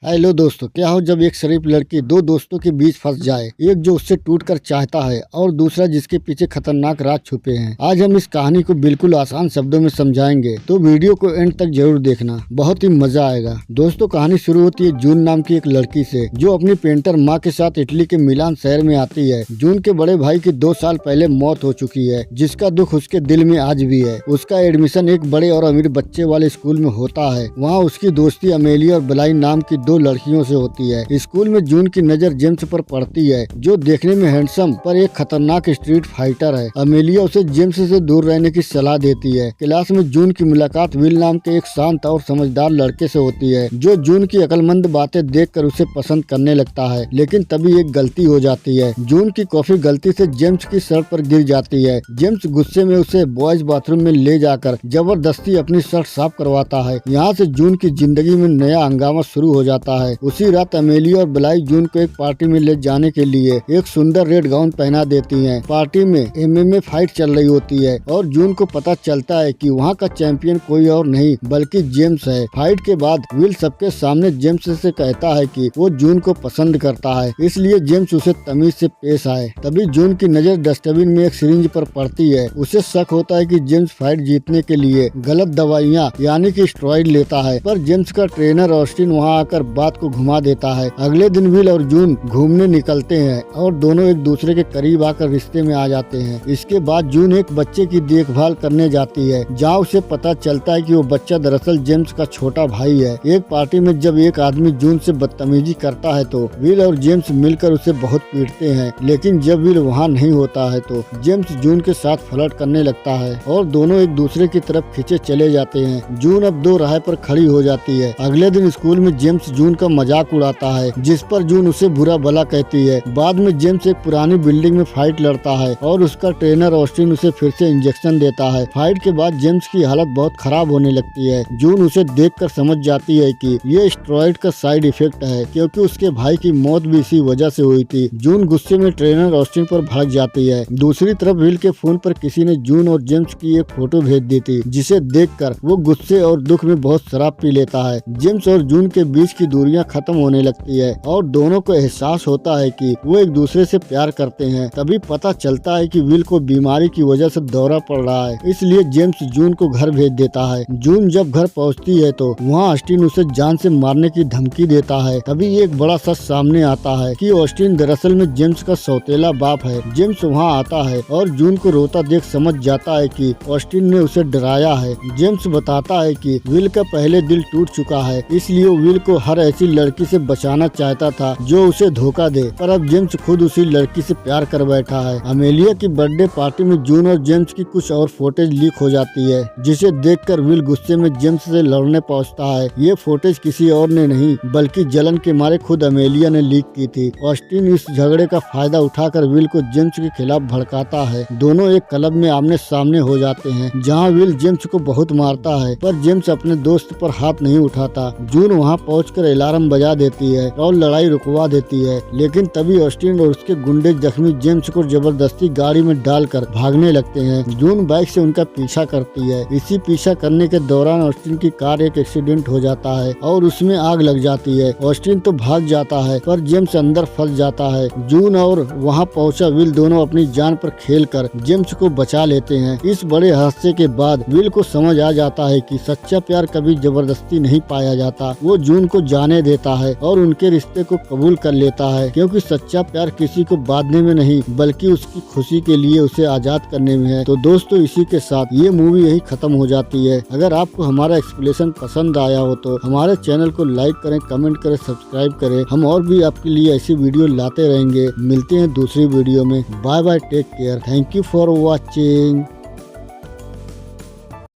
Hello दोस्तों, क्या हो जब एक शरीफ लड़की दो दोस्तों के बीच फंस जाए, एक जो उससे टूटकर चाहता है और दूसरा जिसके पीछे खतरनाक राज छुपे हैं। आज हम इस कहानी को बिल्कुल आसान शब्दों में समझाएंगे, तो वीडियो को एंड तक जरूर देखना, बहुत ही मजा आएगा। दोस्तों, कहानी शुरू होती है जून नाम की एक लड़की से, जो अपनी पेंटर माँ के साथ इटली के मिलान शहर में आती है। जून के बड़े भाई की 2 साल पहले मौत हो चुकी है, जिसका दुख उसके दिल में आज भी है। उसका एडमिशन एक बड़े और अमीर बच्चे वाले स्कूल में होता है। वहाँ उसकी दोस्ती अमेलिया और बलाई नाम की 2 लड़कियों से होती है। स्कूल में जून की नजर जेम्स पर पड़ती है, जो देखने में हैंडसम पर एक खतरनाक स्ट्रीट फाइटर है। अमेलिया उसे जेम्स से दूर रहने की सलाह देती है। क्लास में जून की मुलाकात विल नाम के एक शांत और समझदार लड़के से होती है, जो जून की अक्लमंद बातें देखकर उसे पसंद करने लगता है। लेकिन तभी एक गलती हो जाती है। जून की कॉफी गलती से जेम्स की शर्ट पर गिर जाती है। जेम्स गुस्से में उसे बॉयज बाथरूम में ले जाकर जबरदस्ती अपनी शर्ट साफ करवाता है। यहाँ से जून की जिंदगी में नया हंगामा शुरू हो जाता है। उसी रात अमेलिया और बलाई जून को एक पार्टी में ले जाने के लिए एक सुंदर रेड गाउन पहना देती हैं। पार्टी में एमएमए फाइट चल रही होती है और जून को पता चलता है कि वहाँ का चैंपियन कोई और नहीं बल्कि जेम्स है। फाइट के बाद विल सबके सामने जेम्स से कहता है कि वो जून को पसंद करता है, इसलिए जेम्स उसे तमीज से पेश आए। तभी जून की नजर डस्टबिन में एक सिरिंज पर पड़ती है। उसे शक होता है कि जेम्स फाइट जीतने के लिए गलत दवाइयाँ यानी कि स्टेरॉइड लेता है, पर जेम्स का ट्रेनर ऑस्टिन वहाँ आकर बात को घुमा देता है। अगले दिन विल और जून घूमने निकलते हैं और दोनों एक दूसरे के करीब आकर रिश्ते में आ जाते हैं। इसके बाद जून एक बच्चे की देखभाल करने जाती है, जहाँ उसे पता चलता है कि वो बच्चा दरअसल जेम्स का छोटा भाई है। एक पार्टी में जब एक आदमी जून से बदतमीजी करता है तो विल और जेम्स मिलकर उसे बहुत पीटते हैं। लेकिन जब विल वहाँ नहीं होता है तो जेम्स जून के साथ फ्लर्ट करने लगता है और दोनों एक दूसरे की तरफ खींचे चले जाते हैं। जून अब 2 राह पर खड़ी हो जाती है। अगले दिन स्कूल में जेम्स जून का मजाक उड़ाता है, जिस पर जून उसे बुरा भला कहती है। बाद में जेम्स एक पुरानी बिल्डिंग में फाइट लड़ता है और उसका ट्रेनर ऑस्टिन उसे फिर से इंजेक्शन देता है। फाइट के बाद जेम्स की हालत बहुत खराब होने लगती है। जून उसे देखकर समझ जाती है कि ये स्टेरॉइड का साइड इफेक्ट है, क्योंकि उसके भाई की मौत भी इसी वजह से हुई थी। जून गुस्से में ट्रेनर ऑस्टिन पर भड़क जाती है। दूसरी तरफ विल के फोन पर किसी ने जून और जेम्स की एक फोटो भेज दी थी, जिसे देखकर वो गुस्से और दुख में बहुत शराब पी लेता है। जेम्स और जून के बीच की दूरियां खत्म होने लगती है और दोनों को एहसास होता है कि वो एक दूसरे से प्यार करते हैं। तभी पता चलता है कि विल को बीमारी की वजह से दौरा पड़ रहा है, इसलिए जेम्स जून को घर भेज देता है। जून जब घर पहुंचती है तो वहाँ ऑस्टिन उसे जान से मारने की धमकी देता है। तभी एक बड़ा सच सामने आता है कि ऑस्टिन दरअसल में जेम्स का सौतेला बाप है। जेम्स वहाँ आता है और जून को रोता देख समझ जाता है कि ऑस्टिन ने उसे डराया है। जेम्स बताता है कि विल का पहले दिल टूट चुका है, इसलिए विल को हर ऐसी लड़की से बचाना चाहता था जो उसे धोखा दे, पर अब जेम्स खुद उसी लड़की से प्यार कर बैठा है। अमेलिया की बर्थडे पार्टी में जून और जेम्स की कुछ और फुटेज लीक हो जाती है, जिसे देखकर विल गुस्से में जेम्स से लड़ने पहुंचता है। ये फुटेज किसी और ने नहीं बल्कि जलन के मारे खुद अमेलिया ने लीक की थी। ऑस्टिन इस झगड़े का फायदा उठाकर विल को जेम्स के खिलाफ भड़काता है। दोनों एक क्लब में आमने सामने हो जाते हैं, जहाँ विल जेम्स को बहुत मारता है, पर जेम्स अपने दोस्त पर हाथ नहीं उठाता। जून वहाँ पहुंचकर अलार्म बजा देती है और लड़ाई रुकवा देती है, लेकिन तभी ऑस्टिन और उसके गुंडे जख्मी जेम्स को जबरदस्ती गाड़ी में डालकर भागने लगते हैं। जून बाइक से उनका पीछा करती है। इसी पीछा करने के दौरान ऑस्टिन की कार एक एक्सीडेंट हो जाता है और उसमें आग लग जाती है। ऑस्टिन तो भाग जाता है, पर जेम्स अंदर फंस जाता है। जून और वहाँ पहुंचा विल दोनों अपनी जान पर खेलकर जेम्स को बचा लेते हैं। इस बड़े हादसे के बाद विल को समझ आ जाता है कि सच्चा प्यार कभी जबरदस्ती नहीं पाया जाता। वो जून को जाने देता है और उनके रिश्ते को कबूल कर लेता है, क्योंकि सच्चा प्यार किसी को बांधने में नहीं बल्कि उसकी खुशी के लिए उसे आजाद करने में है। तो दोस्तों, इसी के साथ ये मूवी यही खत्म हो जाती है। अगर आपको हमारा एक्सप्लेनेशन पसंद आया हो तो हमारे चैनल को लाइक करें, कमेंट करें, सब्सक्राइब करें। हम और भी आपके लिए ऐसी वीडियो लाते रहेंगे। मिलते हैं दूसरी वीडियो में। Bye bye, take care, thank you for watching.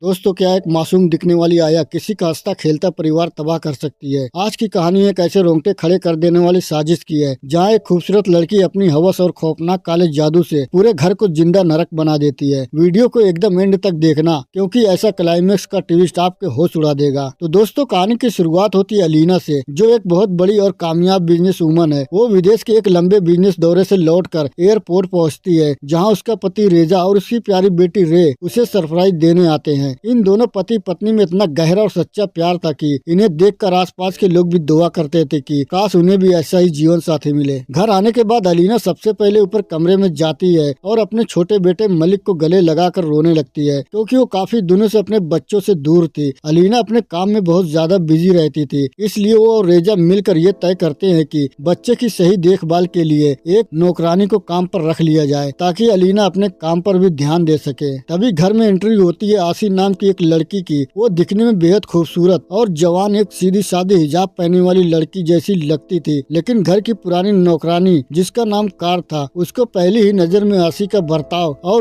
दोस्तों, क्या एक मासूम दिखने वाली आया किसी का हंसता खेलता परिवार तबाह कर सकती है। आज की कहानी एक ऐसे रोंगटे खड़े कर देने वाली साजिश की है, जहां एक खूबसूरत लड़की अपनी हवस और खौफनाक काले जादू से पूरे घर को जिंदा नरक बना देती है। वीडियो को एकदम एंड तक देखना, क्योंकि ऐसा क्लाइमेक्स का ट्विस्ट आपके होश उड़ा देगा। तो दोस्तों, कहानी की शुरुआत होती है अलीना से, जो एक बहुत बड़ी और कामयाब बिजनेस वूमन है। वो विदेश के एक लंबे बिजनेस दौरे से लौटकर एयरपोर्ट पहुंचती है, जहां उसका पति रेजा और उसकी प्यारी बेटी रे उसे सरप्राइज देने आते हैं। हैं। इन दोनों पति पत्नी में इतना गहरा और सच्चा प्यार था कि इन्हें देखकर आसपास के लोग भी दुआ करते थे कि काश उन्हें भी ऐसा ही जीवन साथी मिले। घर आने के बाद अलीना सबसे पहले ऊपर कमरे में जाती है और अपने छोटे बेटे मलिक को गले लगाकर रोने लगती है, क्योंकि वो काफी दिनों से अपने बच्चों से दूर थी। अलीना अपने काम में बहुत ज्यादा बिजी रहती थी, इसलिए वो और रेजा मिलकर ये तय करते हैं कि बच्चे की सही देखभाल के लिए एक नौकरानी को काम पर रख लिया जाए, ताकि अलीना अपने काम पर भी ध्यान दे सके। तभी घर में एंट्री होती है आसी नाम की एक लड़की की। वो दिखने में बेहद खूबसूरत और जवान, एक सीधी सादी हिजाब पहने वाली लड़की जैसी लगती थी, लेकिन घर की पुरानी नौकरानी जिसका नाम कार था, उसको पहली ही नजर में आसी का बर्ताव और